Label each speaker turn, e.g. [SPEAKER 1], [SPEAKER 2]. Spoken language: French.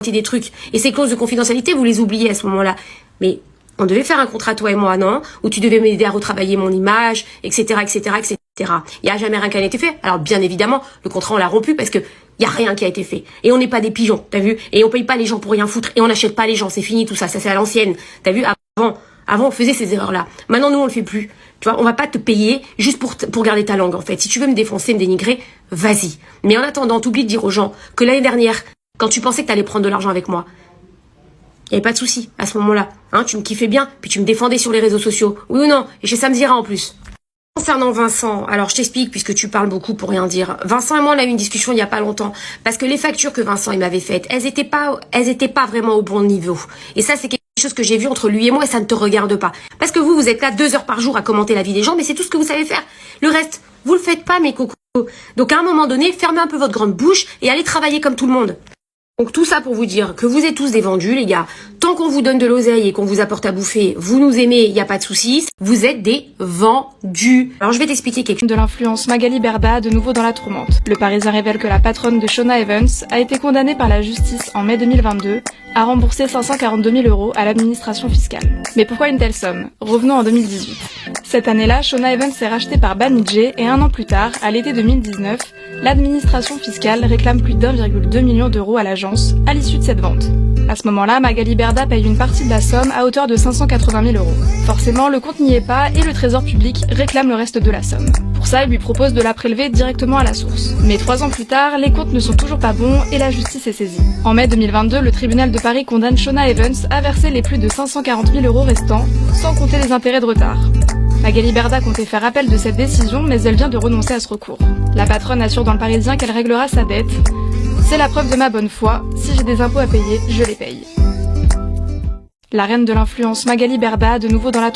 [SPEAKER 1] des trucs. Et ces clauses de confidentialité, vous les oubliez à ce moment-là. Mais on devait faire un contrat, toi et moi, non? Où tu devais m'aider à retravailler mon image, etc., etc., etc. Il n'y a jamais rien qui a été fait. Alors, bien évidemment, le contrat, on l'a rompu parce que il y a rien qui a été fait. Et on n'est pas des pigeons, t'as vu? Et on paye pas les gens pour rien foutre. Et on n'achète pas les gens. C'est fini tout ça. Ça, c'est à l'ancienne. T'as vu? Avant, on faisait ces erreurs-là. Maintenant, nous, on le fait plus. Tu vois, on va pas te payer juste pour garder ta langue, en fait. Si tu veux me défoncer, me dénigrer, vas-y. Mais en attendant, t'oublies de dire aux gens que l'année dernière, quand tu pensais que t'allais prendre de l'argent avec moi, il n'y avait pas de souci à ce moment-là. Hein, tu me kiffais bien, puis tu me défendais sur les réseaux sociaux. Oui ou non? Et chez Sam Zira en plus. Concernant Vincent, alors je t'explique puisque tu parles beaucoup pour rien dire. Vincent et moi, on a eu une discussion il y a pas longtemps parce que les factures que Vincent il m'avait faites, elles étaient pas vraiment au bon niveau. Et ça, c'est quelque chose que j'ai vu entre lui et moi et ça ne te regarde pas. Parce que vous êtes là 2 heures par jour à commenter la vie des gens, mais c'est tout ce que vous savez faire. Le reste, vous le faites pas, mes cocos. Donc à un moment donné, fermez un peu votre grande bouche et allez travailler comme tout le monde. Donc tout ça pour vous dire que vous êtes tous des vendus, les gars. Tant qu'on vous donne de l'oseille et qu'on vous apporte à bouffer, vous nous aimez, il n'y a pas de soucis. Vous êtes des vendus. Alors je vais t'expliquer quelque chose.
[SPEAKER 2] De l'influence Magali Berda, de nouveau dans la tourmente. Le Parisien révèle que la patronne de Shona Evans a été condamnée par la justice en mai 2022 à rembourser 542 000 € à l'administration fiscale. Mais pourquoi une telle somme? Revenons en 2018. Cette année-là, Shona Evans est rachetée par Banijay et un an plus tard, à l'été 2019, l'administration fiscale réclame plus d'1,2 million d'euros à l'agence à l'issue de cette vente. À ce moment-là, Magali Berda paye une partie de la somme à hauteur de 580 000 €. Forcément, le compte n'y est pas et le trésor public réclame le reste de la somme. Pour ça, il lui propose de la prélever directement à la source. Mais 3 ans plus tard, les comptes ne sont toujours pas bons et la justice est saisie. En mai 2022, le tribunal de Paris condamne Shona Evans à verser les plus de 540 000 € restants, sans compter les intérêts de retard. Magali Berda comptait faire appel de cette décision, mais elle vient de renoncer à ce recours. La patronne assure dans le Parisien qu'elle réglera sa dette. C'est la preuve de ma bonne foi, si j'ai des impôts à payer, je les paye. La reine de l'influence Magali Berda, de nouveau dans la